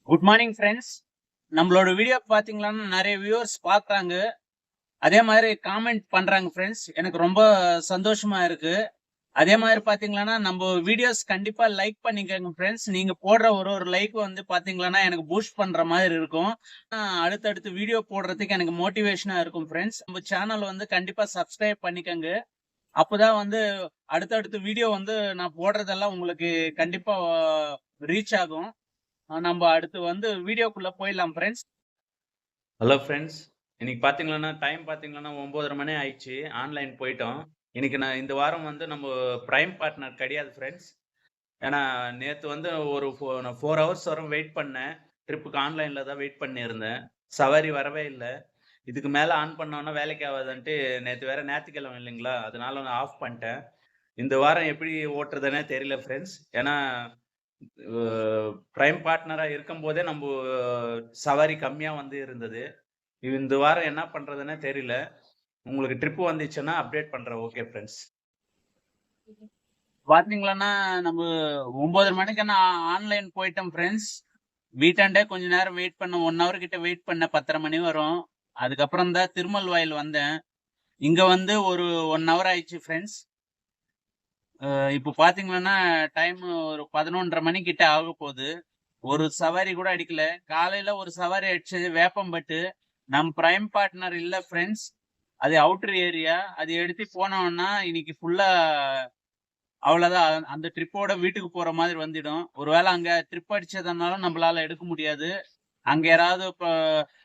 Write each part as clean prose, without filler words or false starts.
Good morning friends. நம்மளோட video பார்த்தீங்கன்னா நிறைய வியூவர்ஸ் பார்க்குறாங்க. அதே மாதிரி காமெண்ட் பண்றாங்க ஃப்ரெண்ட்ஸ். எனக்கு ரொம்ப சந்தோஷமா இருக்கு. அதே மாதிரி பார்த்தீங்கன்னா நம்ம வீடியோஸ் கண்டிப்பா லைக் பண்ணிக்கோங்க ஃப்ரெண்ட்ஸ். நீங்க போடுற ஒரு ஒரு லைக் வந்து பார்த்தீங்கன்னா எனக்கு பூஸ்ட் பண்ற மாதிரி இருக்கும். அடுத்தடுத்து வீடியோ போடுறதுக்கு எனக்கு மோட்டிவேஷனா இருக்கும் ஃப்ரெண்ட்ஸ். நம்ம சேனல் வந்து கண்டிப்பா சப்ஸ்கிரைப் பண்ணிக்கோங்க. அப்பதான் வந்து அடுத்தடுத்து வீடியோ வந்து நான் போடுறதெல்லாம் உங்களுக்கு கண்டிப்பா ரீச் ஆகும். நம்ம அடுத்து வந்து வீடியோக்குள்ள போயிடலாம் ஃப்ரெண்ட்ஸ். Hello friends. இன்னைக்கு பார்த்தீங்கன்னா டைம் பார்த்தீங்கன்னா 9:30 மணி ஆயிடுச்சு. ஆன்லைன் போயிட்டோம். இன்னைக்கு நான் இந்த வாரம் வந்து நம்ம பிரைம் பார்ட்னர் கிடையாது ஃப்ரெண்ட்ஸ். ஏன்னா நேற்று வந்து ஒரு 4 ஹவர்ஸ் வரும் வெயிட் பண்ணேன். ட்ரிப்புக்கு ஆன்லைனில் தான் வெயிட் பண்ணியிருந்தேன். சவாரி வரவே இல்லை. இதுக்கு மேலே ஆன் பண்ணோன்னா வேலைக்கு ஆகாதுன்ட்டு நேற்று வேற ஞாயிற்றுக்கிழமை இல்லைங்களா, அதனால நான் ஆஃப் பண்ணிட்டேன். இந்த வாரம் எப்படி ஓட்டுறதுனே தெரியல ஃப்ரெண்ட்ஸ். ஏன்னா பிரைம் பார்ட்னராக இருக்கும்போதே நம்ம சவாரி கம்மியாக வந்து இருந்தது. இந்த வாரம் என்ன பண்றதுன்னே தெரியல. உங்களுக்கு ட்ரிப் வந்துச்சுன்னா அப்டேட் பண்றேன். Okay friends. பாத்தீங்களன்னா நம்ம 9:30 மணிக்கு நான் ஆன்லைன் போயிட்டேன் ஃப்ரெண்ட்ஸ். வீட்டாண்டே கொஞ்ச நேரம் வெயிட் பண்ண 1 ஹவர் கிட்ட வெயிட் பண்ண 10:30 மணி வரும். அதுக்கப்புறம் தான் திருமல் வாயில் வந்தேன். இங்க வந்து ஒரு 1 ஹவர் ஆயிடுச்சு ஃப்ரெண்ட்ஸ். இப்போ பாத்தீங்கன்னா டைம் ஒரு 11:30 மணி கிட்ட ஆக போகுது. ஒரு சவாரி கூட அடிக்கல. காலையில ஒரு சவாரி அடிச்சது வேப்பம்பட்டு. நம் பிரைம் பார்ட்னர் இல்ல ஃப்ரெண்ட்ஸ். அது அவுட்டர் ஏரியா. அது எடுத்து போனோம்னா இன்னைக்கு ஃபுல்லா அவ்வளவுதான். அந்த ட்ரிப்போட வீட்டுக்கு போற மாதிரி வந்துடும். ஒருவேளை அங்க ட்ரிப் அடிச்சதுனாலும் நம்மளால எடுக்க முடியாது. அங்க யாராவது இப்ப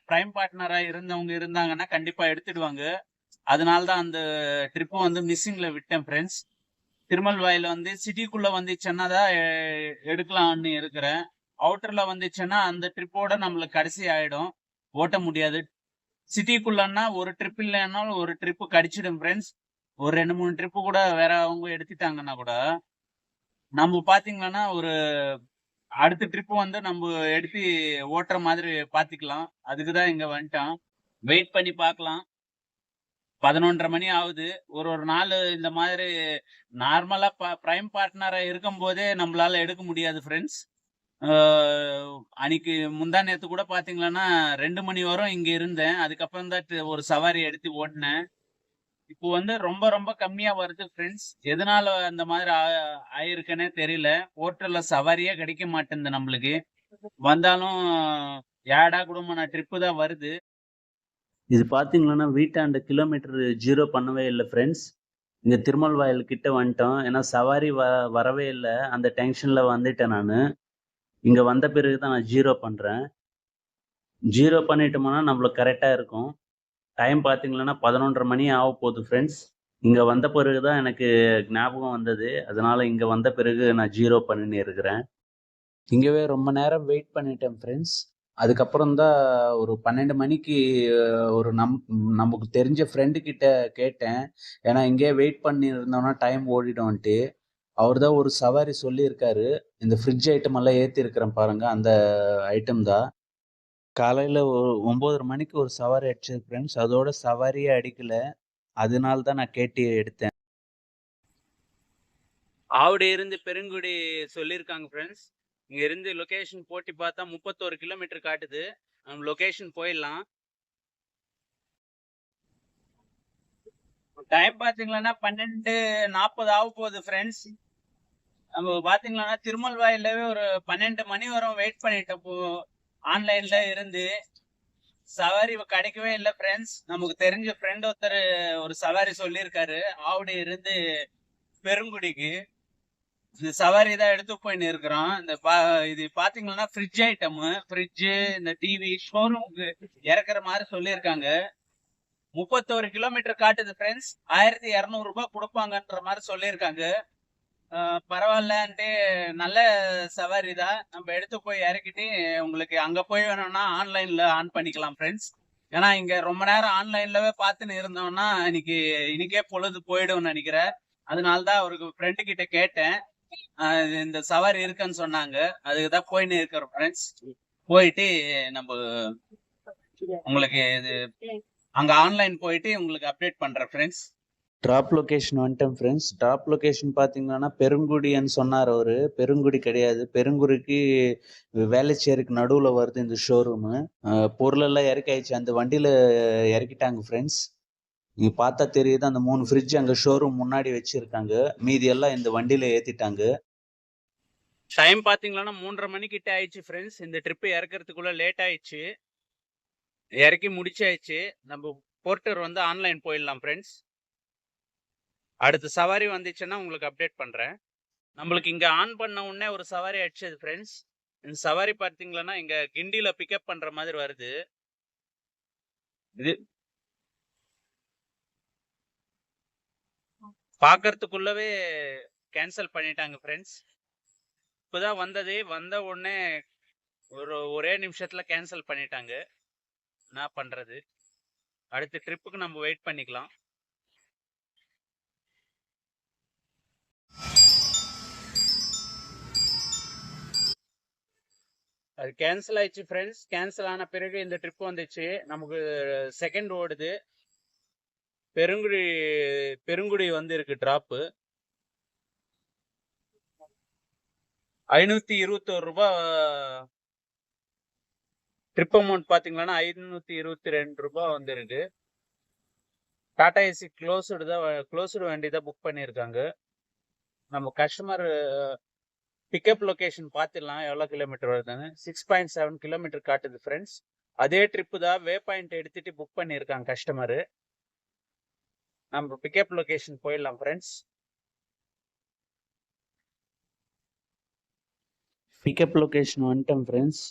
பிரைம் பார்ட்னரா இருந்தவங்க இருந்தாங்கன்னா கண்டிப்பா எடுத்துடுவாங்க. அதனால தான் அந்த ட்ரிப் வந்து மிஸ்ஸிங்ல விட்டேன் ஃப்ரெண்ட்ஸ். திருமல்வாயில வந்து சிட்டிக்குள்ள வந்துச்சுன்னா தான் எடுக்கலாம்னு இருக்கிறேன். அவுட்டர்ல வந்துச்சுன்னா அந்த ட்ரிப்போட நம்மளுக்கு கடைசி ஆயிடும். ஓட்ட முடியாது. சிட்டிக்குள்ளன்னா ஒரு ட்ரிப் இல்லைன்னாலும் ஒரு ட்ரிப் கடிச்சிடும் ஃப்ரெண்ட்ஸ். ஒரு 2, 3 ட்ரிப் கூட வேற அவங்க எடுத்துட்டாங்கன்னா கூட நம்ம பாத்தீங்கன்னா ஒரு அடுத்த ட்ரிப் வந்து நம்ம எடுத்து ஓட்டுற மாதிரி பாத்துக்கலாம். அதுக்குதான் இங்க வந்துட்டோம். வெயிட் பண்ணி பார்க்கலாம். 11:30 மணி ஆகுது. ஒரு ஒரு நாள் இந்த மாதிரி நார்மலா பிரைம் பார்ட்னரா இருக்கும் போதே நம்மளால எடுக்க முடியாது ஃப்ரெண்ட்ஸ். அன்னைக்கு முந்தா நேத்து கூட பாத்தீங்கன்னா 2 மணி வரும் இங்க இருந்தேன். அதுக்கப்புறம் தான் ஒரு சவாரி எடுத்து ஓட்டினேன். இப்போ வந்து ரொம்ப ரொம்ப கம்மியா வருது ஃப்ரெண்ட்ஸ். எதனால அந்த மாதிரி ஆயிருக்குன்னே தெரியல. போர்ட்டல்ல சவாரியே கிடைக்க மாட்டேங்குது நம்மளுக்கு. வந்தாலும் ஏடா கூடமான ட்ரிப்பு தான் வருது. இது பாத்தீங்கன்னா வீட்டாண்ட கிலோமீட்டர் 0 பண்ணவே இல்ல ஃப்ரெண்ட்ஸ். இங்க திருமல்வாயில் கிட்ட வந்துட்டோம். ஏன்னா சவாரி வரவே இல்ல. அந்த டென்ஷன்ல வந்துட்டேன் நானு. இங்க வந்த பிறகு தான் நான் 0 பண்றேன். 0 பண்ணிட்டோம்னா நம்மளுக்கு கரெக்ட்டா இருக்கும். டைம் பார்த்தீங்கன்னா 11:30 மணி ஆகப்போகுது ஃப்ரெண்ட்ஸ். இங்க வந்த பிறகு தான் எனக்கு ஞாபகம் வந்தது. அதனால இங்க வந்த பிறகு நான் 0 பண்ணின்னு இருக்கிறேன். இங்கவே ரொம்ப நேரம் வெயிட் பண்ணிட்டேன் ஃப்ரெண்ட்ஸ். அதுக்கப்புறம் தான் ஒரு 12 மணிக்கு ஒரு நமக்கு தெரிஞ்ச ஃப்ரெண்டு கிட்ட கேட்டேன். ஏன்னா இங்கேயே வெயிட் பண்ணி இருந்தோம்னா டைம் ஓடிடும்ன்ட்டு. அவர் தான் ஒரு சவாரி சொல்லியிருக்காரு. இந்த ஃப்ரிட்ஜ் ஐட்டம் எல்லாம் ஏத்தியிருக்கிறேன் பாருங்க. அந்த ஐட்டம் தான். காலையில 9:30 மணிக்கு ஒரு சவாரி அடிச்சது ஃப்ரெண்ட்ஸ். அதோட சவாரியே அடிக்கல. அதனால தான் நான் கேட்டு எடுத்தேன். ஆவடி இருந்து பெருங்குடி சொல்லியிருக்காங்க ஃப்ரெண்ட்ஸ். இங்க இருந்து லொகேஷன் போட்டு பார்த்தா 31 கிலோமீட்டர் காட்டுது. நம்ம லொகேஷன் போயிடலாம். டைம் பாத்தீங்கன்னா 12:40 ஆக போகுது ஃப்ரெண்ட்ஸ். நம்ம பாத்தீங்கன்னா திருமல்வாயிலவே ஒரு 12 மணி வரும் வெயிட் பண்ணிட்டப்போ ஆன்லைன்ல இருந்து சவாரி கிடைக்கவே இல்லை ஃப்ரெண்ட்ஸ். நமக்கு தெரிஞ்ச ஃப்ரெண்ட் ஒருத்தர் ஒரு சவாரி சொல்லியிருக்காரு ஆவடி இருந்து பெருங்குடிக்கு. இந்த சவாரி தான் எடுத்து போயின்னு இருக்கிறோம். இது பாத்தீங்கன்னா ஃப்ரிட்ஜ் ஐட்டம், ஃப்ரிட்ஜ், இந்த டிவி ஷோரூமுக்கு இறக்குற மாதிரி சொல்லியிருக்காங்க. 31 கிலோமீட்டர் காட்டுது ஃப்ரெண்ட்ஸ். 1200 ரூபாய் கொடுப்பாங்கன்ற மாதிரி சொல்லியிருக்காங்க. பரவாயில்லன்ட்டு நல்ல சவாரி தான். நம்ம எடுத்து போய் இறக்கிட்டு உங்களுக்கு அங்க போய் வேணும்னா ஆன்லைன்ல ஆன் பண்ணிக்கலாம் ஃப்ரெண்ட்ஸ். ஏன்னா இங்க ரொம்ப நேரம் ஆன்லைன்லவே பார்த்துன்னு இருந்தோம்னா இன்னைக்கே பொழுது போயிடும்னு நினைக்கிறேன். அதனாலதான் அவருக்கு ஃப்ரெண்டு கிட்ட கேட்டேன். இந்த சவாரி இருக்குன்னு சொன்னாங்க. அதுக்குதான் போயின்னு இருக்கிறோம் ஃப்ரெண்ட்ஸ். போயிட்டு நம்ம உங்களுக்கு இது அங்க ஆன்லைன் போயிட்டு உங்களுக்கு அப்டேட் பண்றேன் ஃப்ரெண்ட்ஸ். ட்ராப் லொகேஷன் வந்துட்டேன் ஃப்ரெண்ட்ஸ். ட்ராப் லொகேஷன் பார்த்தீங்கன்னா பெருங்குடின்னு சொன்னார் அவரு. பெருங்குடி கிடையாது. பெருங்குடிக்கு வேளச்சேரிக்கு நடுவுல வருது இந்த ஷோரூமு. பொருளெல்லாம் இறக்கி ஆயிடுச்சு. அந்த வண்டியில இறக்கிட்டாங்க ஃப்ரெண்ட்ஸ். நீங்க பார்த்தா தெரியுது அந்த 3 ஃப்ரிட்ஜ் அங்க ஷோரூம் முன்னாடி வச்சிருக்காங்க. மீதி எல்லாம் இந்த வண்டியில ஏத்திட்டாங்க. டைம் பாத்தீங்கன்னா 3:30 மணிக்கிட்ட ஆயிடுச்சு ஃப்ரெண்ட்ஸ். இந்த ட்ரிப் இறக்கிறதுக்குள்ள லேட் ஆயிடுச்சு. இறக்கி முடிச்சாயிடுச்சு. நம்ம போர்ட்டர் வந்து ஆன்லைன் போயிடலாம் ஃப்ரெண்ட்ஸ். அடுத்த சவாரி வந்துச்சுன்னா உங்களுக்கு அப்டேட் பண்றேன். நம்மளுக்கு இங்க ஆன் பண்ண உடனே ஒரு சவாரி அடிச்சது ஃப்ரெண்ட்ஸ். இந்த சவாரி பார்த்தீங்கன்னா இங்க கிண்டில பிக்கப் பண்ற மாதிரி வருது. இது பார்க்கறதுக்குள்ளவே கேன்சல் பண்ணிட்டாங்க ஃப்ரெண்ட்ஸ். இப்பதான் வந்தது. வந்த உடனே ஒரே நிமிஷத்துல கேன்சல் பண்ணிட்டாங்க. என்ன பண்றது? அடுத்த ட்ரிப்புக்கு நம்ம வெயிட் பண்ணிக்கலாம். அது கேன்சல் ஆயிடுச்சு ஃப்ரெண்ட்ஸ். கேன்சல் ஆன பிறகு இந்த ட்ரிப் வந்துச்சு. நமக்கு செகண்ட் ஓடுது. பெருங்குடி வந்து இருக்கு டிராப்பு. 521 ரூபாய் ட்ரிப் அமௌண்ட் பாத்தீங்கன்னா 522 ரூபாய் வந்துருக்கு. டாடா ஏசி க்ளோஸ்டு வண்டி தான் புக் பண்ணியிருக்காங்க. நம்ம கஸ்டமர் பிக்கப் லொகேஷன் பார்த்துடலாம் எவ்வளோ கிலோமீட்டர் வருதுன்னு. 6.7 கிலோமீட்டர் காட்டுது ஃப்ரெண்ட்ஸ். அதே ட்ரிப்பு தான் வே பாயிண்ட் எடுத்துட்டு புக் பண்ணியிருக்காங்க கஸ்டமரு. நம்ம பிக்கப் லொகேஷன் போயிடலாம் ஃப்ரெண்ட்ஸ். பிக்கப் லொகேஷன் வந்துட்டேன் ஃப்ரெண்ட்ஸ்.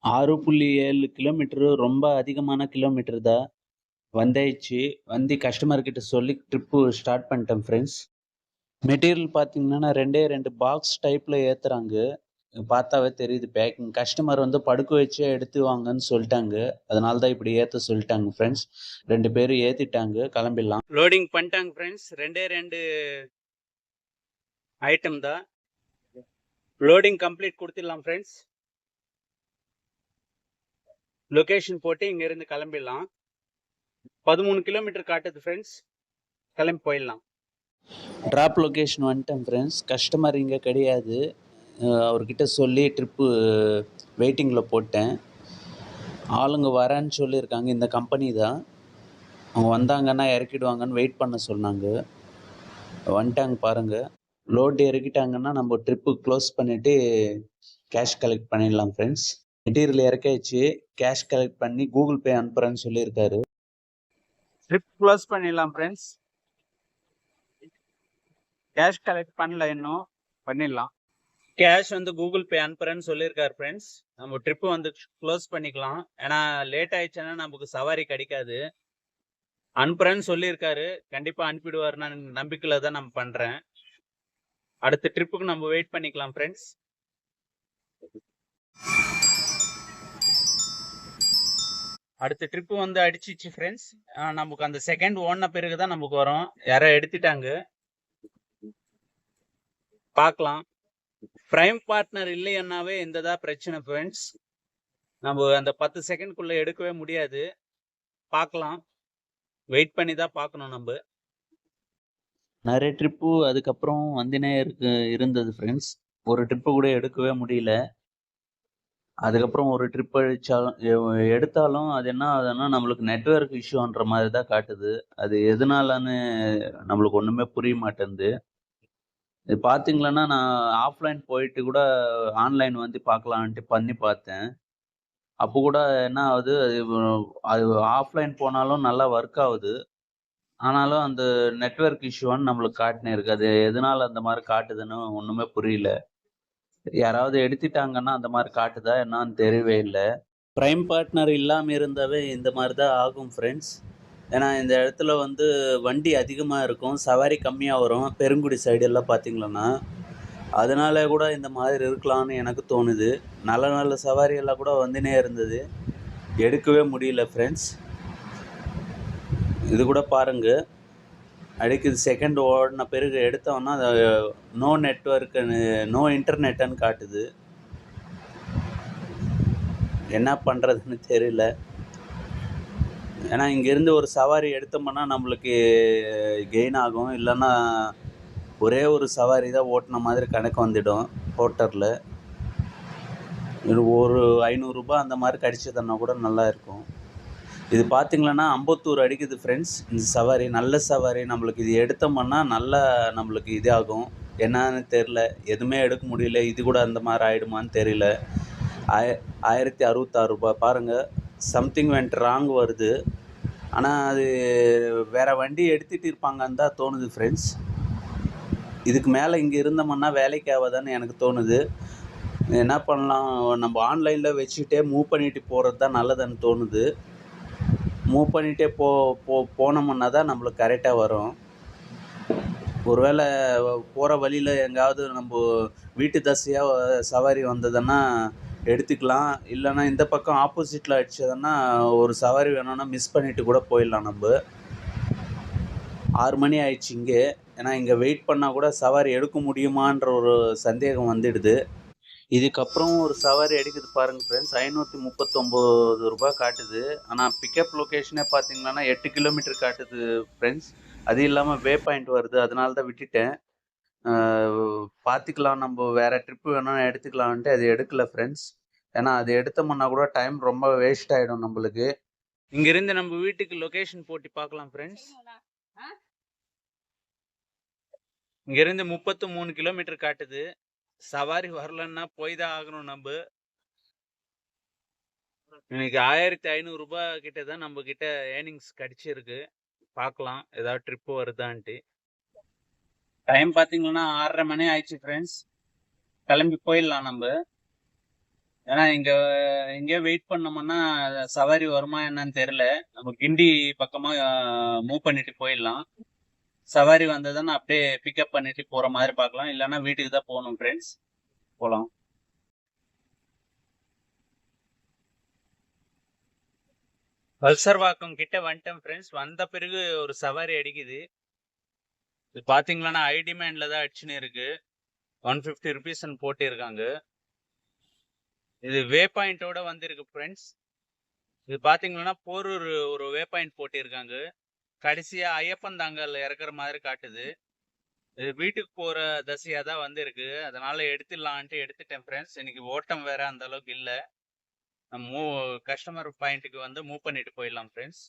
6.7 கிலோமீட்டரு ரொம்ப அதிகமான கிலோமீட்டர் தான். வந்தாயிடுச்சு. வந்து கஸ்டமர் கிட்ட சொல்லி ட்ரிப்பு ஸ்டார்ட் பண்ணிட்டேன் ஃப்ரெண்ட்ஸ். மெட்டீரியல் பார்த்தீங்கன்னா 2 பாக்ஸ் டைப்பில் ஏற்றுறாங்க. பார்த்தாவே தெரியுது பேக்கிங். கஸ்டமர் வந்து படுக்க வச்சே எடுத்து வாங்கன்னு சொல்லிட்டாங்க. அதனால தான் இப்படி ஏற்ற சொல்லிட்டாங்க ஃப்ரெண்ட்ஸ். 2 பேரும் ஏற்றிட்டாங்க. கிளம்பிடலாம். லோடிங் பண்ணிட்டாங்க ஃப்ரெண்ட்ஸ். 2 ஐட்டம் தான். லோடிங் கம்ப்ளீட் கொடுத்துடலாம் ஃப்ரெண்ட்ஸ். லொகேஷன் போட்டு இங்கேருந்து கிளம்பிடலாம். 13 கிலோமீட்டர் காட்டுது ஃப்ரெண்ட்ஸ். கிளம்பி போயிடலாம். ட்ராப் லொகேஷன் வந்துட்டேன் ஃப்ரெண்ட்ஸ். கஸ்டமர் இங்கே கிடையாது. அவர்கிட்ட சொல்லி ட்ரிப்பு வெயிட்டிங்கில் போட்டேன். ஆளுங்க வரேன்னு சொல்லியிருக்காங்க. இந்த கம்பெனி தான். அவங்க வந்தாங்கன்னா இறக்கிடுவாங்கன்னு வெயிட் பண்ண சொன்னாங்க. வந்துட்டாங்க பாருங்கள். லோடு இறக்கிட்டாங்கன்னா நம்ம ட்ரிப்பு க்ளோஸ் பண்ணிவிட்டு கேஷ் கலெக்ட் பண்ணிடலாம் ஃப்ரெண்ட்ஸ். மெட்டீரியல் இறக்காச்சு. கேஷ் கலெக்ட் பண்ணி கூகுள் பே அனுப்புகிறேன்னு சொல்லியிருக்காரு. ட்ரிப் க்ளோஸ் பண்ணிடலாம் ஃப்ரெண்ட்ஸ். கேஷ் கலெக்ட் பண்ணல, இன்னும் பண்ணிடலாம். கேஷ் வந்து கூகுள் பே அனுப்புறேன்னு சொல்லியிருக்காரு ஃப்ரெண்ட்ஸ். நம்ம ட்ரிப்பு வந்து க்ளோஸ் பண்ணிக்கலாம். ஏன்னா லேட் ஆயிடுச்சுன்னா நமக்கு சவாரி கிடைக்காது. அனுப்புறேன்னு சொல்லியிருக்காரு. கண்டிப்பா அனுப்பிடுவாருன்னு நம்பிக்கையில தான் நம்ம பண்றேன். அடுத்த ட்ரிப்புக்கு நம்ம வெயிட் பண்ணிக்கலாம் ஃப்ரெண்ட்ஸ். அடுத்த ட்ரிப்பு வந்து அடிச்சிச்சு ஃப்ரெண்ட்ஸ். நமக்கு அந்த செகண்ட் ஓடின பிறகுதான் நமக்கு வரும். யாரோ எடுத்துட்டாங்க. பார்க்கலாம். பிரைம் பார்ட்னர் இல்லைன்னாவே இந்ததான் பிரச்சனை ஃப்ரெண்ட்ஸ். நம்ம அந்த 10 செகண்ட்குள்ள எடுக்கவே முடியாது. பார்க்கலாம். வெயிட் பண்ணி தான் பார்க்கணும். நம்ம நிறைய ட்ரிப்பு அதுக்கப்புறம் வந்துனே இருந்தது ஃப்ரெண்ட்ஸ். ஒரு ட்ரிப்பு கூட எடுக்கவே முடியல. அதுக்கப்புறம் ஒரு ட்ரிப் எடுத்தாலும் அது என்ன ஆகுதுன்னா நம்மளுக்கு நெட்வொர்க் இஷ்யூன்ற மாதிரி தான் காட்டுது. அது எதனாலன்னு நம்மளுக்கு ஒன்றுமே புரிய மாட்டேங்குது. இது பார்த்தீங்கன்னா நான் ஆஃப்லைன் போயிட்டு கூட ஆன்லைன் வந்து பார்க்கலான்ட்டு பண்ணி பார்த்தேன். அப்போ கூட என்ன ஆகுது, அது ஆஃப்லைன் போனாலும் நல்லா ஒர்க் ஆகுது. ஆனாலும் அந்த நெட்வொர்க் இஷ்யூன்னு நம்மளுக்கு காட்டினே இருக்கு. அது எதனால அந்த மாதிரி காட்டுதுன்னு ஒன்றுமே புரியல. யாராவது எடுத்துட்டாங்கன்னா அந்த மாதிரி காட்டுதா என்னன்னு தெரியவே இல்லை. ப்ரைம் பார்ட்னர் இல்லாமல் இருந்தாவே இந்த மாதிரி தான் ஆகும் ஃப்ரெண்ட்ஸ். ஏன்னா இந்த இடத்துல வந்து வண்டி அதிகமாக இருக்கும், சவாரி கம்மியாக வரும். பெருங்குடி சைடெல்லாம் பார்த்தீங்களன்னா அதனால கூட இந்த மாதிரி இருக்கலாம்னு எனக்கு தோணுது. நல்ல நல்ல சவாரியெல்லாம் கூட வந்துனே இருந்தது. எடுக்கவே முடியல ஃப்ரெண்ட்ஸ். இது கூட பாருங்க, அடிக்குது. செகண்ட் ஓடின பிறகு எடுத்தோன்னா நோ நெட்வொர்க்குன்னு, நோ இன்டர்நெட்டுன்னு காட்டுது. என்ன பண்ணுறதுன்னு தெரியல. ஏன்னா இங்கேருந்து ஒரு சவாரி எடுத்தோம்னா நம்மளுக்கு கெயின் ஆகும், இல்லைன்னா ஒரே ஒரு சவாரி தான் ஓட்டின மாதிரி கணக்கு வந்துடும் ஹோட்டலில். இது ஒரு 500 ரூபாய் அந்த மாதிரி கிடச்சதுன்னா கூட நல்லா இருக்கும். இது பார்த்தீங்களன்னா அம்பத்தூர் அடிக்குது ஃப்ரெண்ட்ஸ். இந்த சவாரி நல்ல சவாரி. நம்மளுக்கு இது எடுத்தோம்னா நல்லா நம்மளுக்கு இதாகும். என்னன்னு தெரில, எதுவுமே எடுக்க முடியல. இது கூட அந்த மாதிரி ஆகிடுமான்னு தெரியல. 1066 ரூபாய் பாருங்கள். சம்திங் வென்ட் ராங் வருது. ஆனால் அது வேறு வண்டி எடுத்துகிட்டு இருப்பாங்கன்னு தான் தோணுது ஃப்ரெண்ட்ஸ். இதுக்கு மேலே இங்கே இருந்தோம்னா வேலைக்கு ஆகாதான்னு எனக்கு தோணுது. என்ன பண்ணலாம், நம்ம ஆன்லைனில் வச்சுக்கிட்டே மூவ் பண்ணிட்டு போகிறது தான் நல்லதுன்னு தோணுது. மூவ் பண்ணிகிட்டே போனோம்னா தான் நம்மளுக்கு கரெக்டாக வரும். ஒருவேளை போகிற வழியில் எங்காவது நம்ம வீட்டு தசையாக சவாரி வந்ததுன்னா எடுத்துக்கலாம். இல்லைன்னா இந்த பக்கம் ஆப்போசிட்டில் அடிச்சதுன்னா ஒரு சவாரி வேணும்னா மிஸ் பண்ணிட்டு கூட போயிடலாம். நம்ம 6 மணி ஆயிடுச்சு இங்கே. ஏன்னா இங்கே வெயிட் பண்ணால் கூட சவாரி எடுக்க முடியுமான்ற ஒரு சந்தேகம் வந்துடுது. இதுக்கப்புறம் ஒரு சவாரி அடிக்குது பாருங்கள் ஃப்ரெண்ட்ஸ். 539 ரூபாய் காட்டுது. ஆனால் பிக்கப் லொக்கேஷனே பார்த்தீங்கன்னா 8 கிலோமீட்டர் காட்டுது ஃப்ரெண்ட்ஸ். அது இல்லாமல் வே பாயிண்ட் வருது. அதனால தான் விட்டுட்டேன். பார்த்துக்கலாம், நம்ம வேறு ட்ரிப்பு வேணும்னா எடுத்துக்கலான்ட்டு அது எடுக்கல ஃப்ரெண்ட்ஸ். ஏன்னா அது எடுத்தோம்னா கூட டைம் ரொம்ப வேஸ்ட் ஆகிடும் நம்மளுக்கு. இங்கேருந்து நம்ம வீட்டுக்கு லொக்கேஷன் போட்டு பார்க்கலாம் ஃப்ரெண்ட்ஸ். இங்கேருந்து 33 கிலோமீட்டர் காட்டுது. சவாரி வரலன்னா போய் தான் ஆகணும். நம்ம இன்னைக்கு 1500 ரூபாய் கிட்ட தான் நம்ம கிட்ட ஏர்னிங்ஸ் கிடைச்சிருக்கு. பார்க்கலாம் ஏதாவது ட்ரிப்பு வருதான்ட்டு. டைம் பார்த்தீங்கன்னா 6:30 மணி ஆயிடுச்சு ஃப்ரெண்ட்ஸ். கிளம்பி போயிடலாம் நம்ம. ஏன்னா இங்கே வெயிட் பண்ணோம்னா சவாரி வருமா என்னன்னு தெரியல. நம்ம கிண்டி பக்கமாக மூவ் பண்ணிட்டு போயிடலாம். சவாரி வந்ததுன்னா அப்படியே பிக்கப் பண்ணிட்டு போகிற மாதிரி பார்க்கலாம். இல்லைன்னா வீட்டுக்கு தான் போகணும் ஃப்ரெண்ட்ஸ். போகலாம். வல்சர்வாக்கம் கிட்ட வந்துட்டேன் ஃப்ரெண்ட்ஸ். வந்த பிறகு ஒரு சவாரி அடிக்குது. இது பார்த்தீங்கன்னா ஐடிமேன்ல தான் அடிச்சுன்னு இருக்கு. 150 ருபீஸ்ன்னு போட்டிருக்காங்க. இது வே பாயிண்டோட வந்திருக்கு ஃப்ரெண்ட்ஸ். இது பார்த்தீங்கன்னா போரூர் ஒரு வே பாயிண்ட் போட்டிருக்காங்க. கடைசியா ஐயப்பன் தாங்கல் இறக்குற மாதிரி காட்டுது. இது வீட்டுக்கு போற தசையா தான் வந்திருக்கு. அதனால எடுத்துடலான்ட்டு எடுத்துட்டேன் ஃப்ரெண்ட்ஸ். இன்னைக்கு ஓட்டம் வேற அந்த அளவுக்கு இல்லை. நம்ம கஸ்டமர் பாயிண்ட்டுக்கு வந்து மூவ் பண்ணிட்டு போயிடலாம் ஃப்ரெண்ட்ஸ்.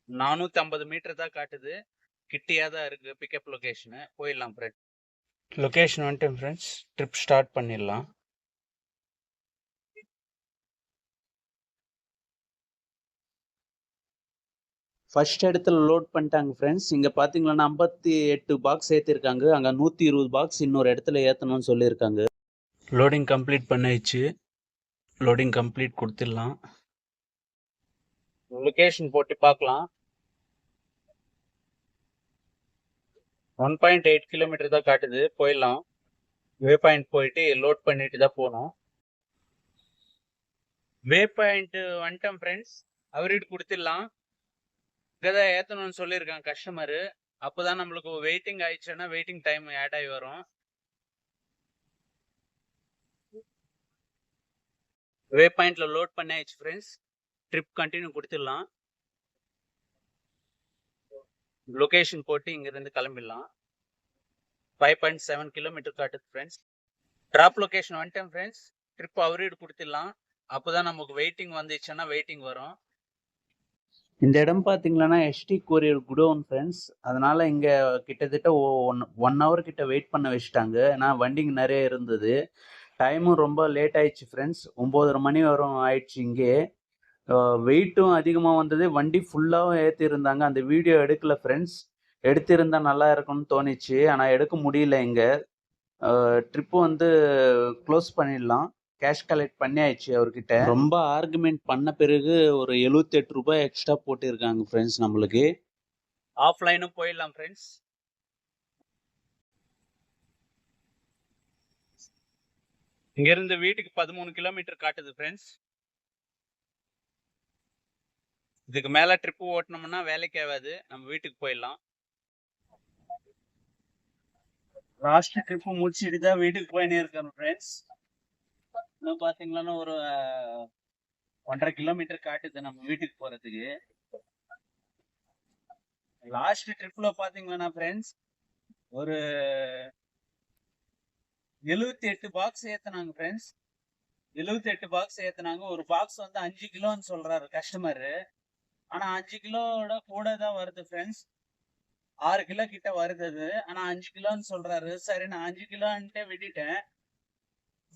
450 மீட்டர் தான் காட்டுது. கிட்டியா தான் இருக்கு பிக்கப் லொகேஷனு. போயிடலாம் ஃப்ரெண்ட்ஸ். லொகேஷன் வந்துட்டு ஃப்ரெண்ட்ஸ் ட்ரிப் ஸ்டார்ட் பண்ணிடலாம். ஃபர்ஸ்ட் இடத்துல லோட் பண்ணிட்டாங்க ஃப்ரெண்ட்ஸ். இங்கே பார்த்தீங்கன்னா 58 பாக்ஸ் ஏற்றிருக்காங்க. அங்கே 120 பாக்ஸ் இன்னொரு இடத்துல ஏற்றணும்னு சொல்லியிருக்காங்க. லோடிங் கம்ப்ளீட் பண்ணிடுச்சு. லோடிங் கம்ப்ளீட் கொடுத்துடலாம். லொகேஷன் போட்டு பார்க்கலாம். 1.8 கிலோமீட்டர் தான் காட்டுது. போயிடலாம். வே பாயிண்ட் போயிட்டு லோட் பண்ணிட்டு தான் போகணும். வே பாயிண்ட் வந்துட்டோம் ஃப்ரெண்ட்ஸ். அவர்கிட்ட கொடுத்துடலாம். இங்கதான் ஏத்தணும்னு சொல்லியிருக்காங்க கஸ்டமரு. அப்போதான் நம்மளுக்கு வெயிட்டிங் ஆயிடுச்சுன்னா வெயிட்டிங் டைம் ஆட் ஆகி வரும். வே பாயிண்ட்ல லோட் பண்ணியாச்சு ஃப்ரெண்ட்ஸ். ட்ரிப் கண்டினியூ கொடுத்துடலாம். லொகேஷன் போட்டு இங்கிருந்து கிளம்பிடலாம். 5.7 கிலோமீட்டர் காட்டுது ஃப்ரெண்ட்ஸ். டிராப் லொகேஷன் வந்துட்டேன் ஃப்ரெண்ட்ஸ். ட்ரிப் அவரீடு கொடுத்துடலாம். அப்போதான் நமக்கு வெயிட்டிங் வந்துச்சுன்னா வெயிட்டிங் வரும். இந்த இடம் பார்த்தீங்கன்னா எஸ்டி கொரியர் குடோன் ஃப்ரெண்ட்ஸ். அதனால இங்கே கிட்டத்தட்ட ஒன் ஹவர் கிட்ட வெயிட் பண்ண வச்சுட்டாங்க. ஏன்னா வண்டிங்க நிறைய இருந்தது. டைமும் ரொம்ப லேட் ஆயிடுச்சு ஃப்ரெண்ட்ஸ். 9:30 மணி வரும் ஆயிடுச்சு. இங்கே வெயிட்டும் அதிகமாக வந்தது. வண்டி ஃபுல்லாகவும் ஏற்றிருந்தாங்க. அந்த வீடியோ எடுக்கல ஃப்ரெண்ட்ஸ். எடுத்திருந்தா நல்லா இருக்கும்னு தோணிச்சு. ஆனால் எடுக்க முடியல. இங்கே ட்ரிப்பு வந்து க்ளோஸ் பண்ணிடலாம். கேஷ் கலெக்ட் பண்ணியாச்சு அவர்கிட்ட. ரொம்ப ஆர்குமெண்ட் பண்ண பிறகு ஒரு 78 ரூபாய் எக்ஸ்ட்ரா போட்டிருக்காங்க ஃப்ரெண்ட்ஸ் நம்மளுக்கு. ஆஃப்லைனும் போயிடலாம் ஃப்ரெண்ட்ஸ். இங்கிருந்து வீட்டுக்கு 13 கிலோமீட்டர் காட்டுது ஃப்ரெண்ட்ஸ். இதுக்கு மேல ட்ரிப்பு ஓட்டணும்னா வேலைக்கு ஆகாது. நம்ம வீட்டுக்கு போயிடலாம். லாஸ்ட் ட்ரிப்பு முடிச்சுட்டு தான் வீட்டுக்கு போயினே இருக்கேன் ஃப்ரெண்ட்ஸ். இன்னும் பாத்தீங்கன்னா ஒரு 1.5 கிலோமீட்டர் காட்டுது நம்ம வீட்டுக்கு போறதுக்கு. லாஸ்ட் ட்ரிப்ல பாத்தீங்கன்னா ஃப்ரெண்ட்ஸ் ஒரு 78 பாக்ஸ் ஏத்துனாங்க ஃப்ரெண்ட்ஸ். 78 பாக்ஸ் ஏத்துனாங்க. ஒரு பாக்ஸ் வந்து 5 கிலோன்னு சொல்றாரு கஸ்டமர். ஆனா 5 கிலோட கூட தான் வருது ஃப்ரெண்ட்ஸ். 6 கிலோ கிட்ட வருது அது. ஆனா 5 கிலோன்னு சொல்றாரு. சரி நான் 5 கிலோன்ட்டே விட்டுட்டேன்.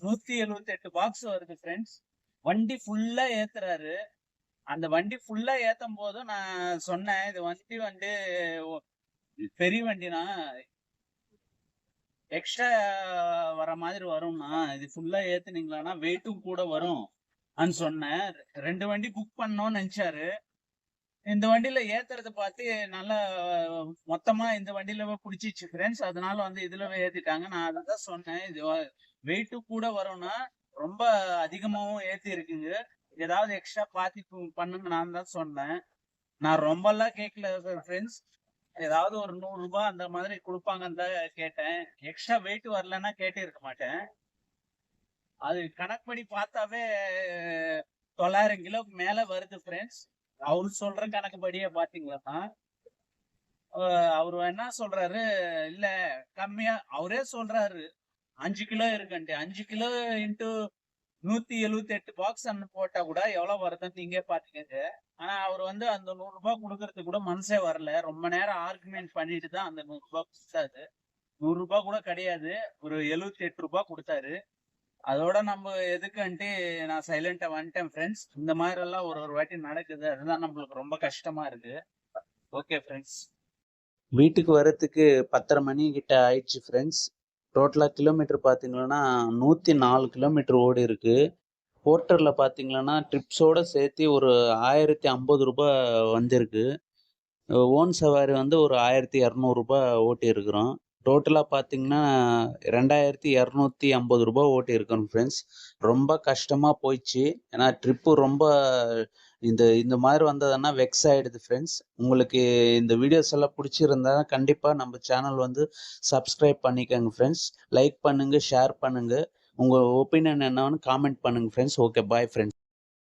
178 பாக்ஸ் வருது ஃப்ரெண்ட்ஸ். வண்டி ஃபுல்லா ஏத்துறாரு. அந்த வண்டி ஃபுல்லா ஏத்தும் போது நான் சொன்னேன், இது வண்டி வந்து பெரிய வண்டினா எக்ஸ்ட்ரா வர மாதிரி வரும்னா, இது ஃபுல்லா ஏத்துனீங்களான்னா வெயிட்டும் கூட வரும் சொன்னேன். 2 வண்டி புக் பண்ணோம்னு நினைச்சாரு. இந்த வண்டியில ஏத்துறத பார்த்து நல்லா மொத்தமா இந்த வண்டியில பிடிச்சிச்சு ஃப்ரெண்ட்ஸ். அதனால வந்து இதுலவே ஏத்திட்டாங்க. நான் அதுதான் சொன்னேன், இது வெயிட்டும் கூட வரும்னா ரொம்ப அதிகமாவும் ஏத்தி இருக்குங்க. ஏதாவது எக்ஸ்ட்ரா பார்த்து பண்ணுங்க நான் தான் சொன்னேன். நான் ரொம்பலாம் கேட்கல ஃப்ரெண்ட்ஸ். ஏதாவது ஒரு 100 ரூபாய் அந்த மாதிரி கொடுப்பாங்கன்னு தான் கேட்டேன். எக்ஸ்ட்ரா வெயிட் வரலன்னா கேட்டே இருக்க மாட்டேன். அது கணக்கு படி பார்த்தாவே 900 கிலோக்கு மேல வருது ஃப்ரெண்ட்ஸ். அவரு சொல்ற கணக்குப்படியே பாத்தீங்கன்னா அவரு என்ன சொல்றாரு, இல்ல கம்மியா அவரே சொல்றாரு 5 கிலோ இருக்குன்ட்டு. 5 கிலோ இன்ட்டு 178 பாக்ஸ் போட்டா கூட எவ்வளவு வருதுன்னு நீங்க பாத்தீங்க. ஆனா அவர் வந்து அந்த 100 ரூபாய் கொடுக்கறதுக்கு கூட மனசே வரல. ரொம்ப நேரம் ஆர்குமெண்ட் பண்ணிட்டு தான் அந்த 100 ரூபாய் கொடுத்தாரு. 100 ரூபாய் கூட கிடையாது, ஒரு 78 ரூபாய் கொடுத்தாரு. அதோட நம்ம எதுக்குன்ட்டு நான் சைலண்டா வந்துட்டேன் ஃப்ரெண்ட்ஸ். இந்த மாதிரி எல்லாம் ஒரு வாட்டி நடக்குது. அதுதான் நம்மளுக்கு ரொம்ப கஷ்டமா இருக்கு. ஓகே ஃப்ரெண்ட்ஸ், வீட்டுக்கு வரத்துக்கு 10:30 மணி கிட்ட ஆயிடுச்சு ஃப்ரெண்ட்ஸ். டோட்டலா கிலோமீட்டர் பாத்தீங்கன்னா 104 கிலோமீட்டர் ஓடி இருக்கு. போர்ட்டர்ல பாத்தீங்கன்னா ட்ரிப்ஸோட சேர்த்து ஒரு 1050 ரூபாய் வந்திருக்கு. ஓன் சவாரி வந்து ஒரு 1200 ரூபாய் ஓட்டி இருக்கிறோம். டோட்டலா பாத்தீங்கன்னா 2250 ரூபாய் ஓட்டி இருக்கோம் ஃப்ரெண்ட்ஸ். ரொம்ப கஷ்டமா போயிடுச்சு. ஏன்னா ட்ரிப்பு ரொம்ப இந்த இந்த மாதிரி வந்ததுன்னா வெக்ஸ் ஆயிடுது ஃப்ரெண்ட்ஸ். உங்களுக்கு இந்த வீடியோஸ் எல்லாம் பிடிச்சிருந்தா கண்டிப்பா நம்ம சேனல் வந்து சப்ஸ்கிரைப் பண்ணிக்கோங்க ஃப்ரெண்ட்ஸ். லைக் பண்ணுங்க, ஷேர் பண்ணுங்க. உங்க ஒப்பீனியன் என்னன்னு காமெண்ட் பண்ணுங்க ஃப்ரெண்ட்ஸ். Okay, bye friends.